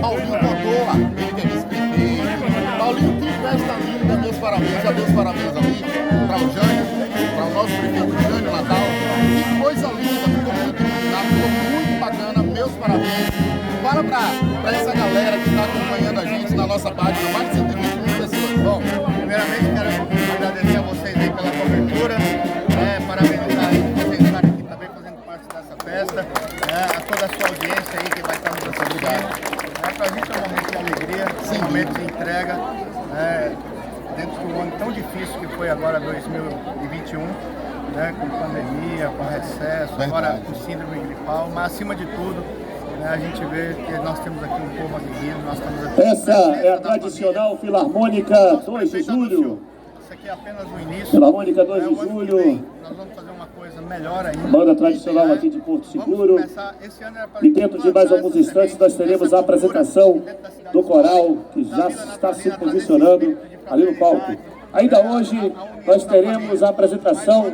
Paulinho Cantor, ele que é vice-prefeito. Paulinho, que festa linda, meus parabéns, já meus parabéns ali para o Jânio, para o nosso prefeito Jânio Natal. Que coisa linda, ficou muito iluminado, ficou muito bacana, meus parabéns. Fala para essa galera que está acompanhando a gente na nossa página, mais de 120 mil pessoas. Bom, primeiramente quero agradecer a vocês aí pela cobertura, parabenizar aí por vocês estarem aqui também fazendo parte dessa festa, a toda a sua audiência aí que vai estar nos assistindo. Para a gente é um momento de alegria, um momento de entrega, dentro de um ano tão difícil que foi agora 2021, com pandemia, com recesso, agora com síndrome gripal, mas acima de tudo, a gente vê que nós temos aqui um povo aguerrido, nós estamos aqui. Essa é a tradicional Filarmônica 2 de julho. Isso aqui é apenas o início. Filarmônica 2 de julho. Nós vamos fazer uma coisa melhor ainda. Banda tradicional aqui de Porto Seguro. E dentro de mais alguns instantes nós teremos a apresentação do coral que já está se posicionando ali no palco. Ainda hoje nós teremos a apresentação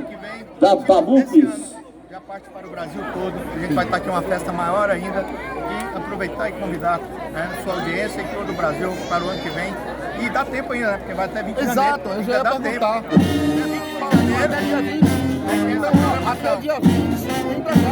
da Bamupes. Já parte para o Brasil todo, a gente vai estar aqui uma festa maior ainda e aproveitar e convidar a sua audiência e todo o Brasil para o ano que vem. E dá tempo ainda, né? Porque vai até 20 de janeiro. Exato, eu já ia perguntar. Até 20 de janeiro. Até dia 20, vem pra cá.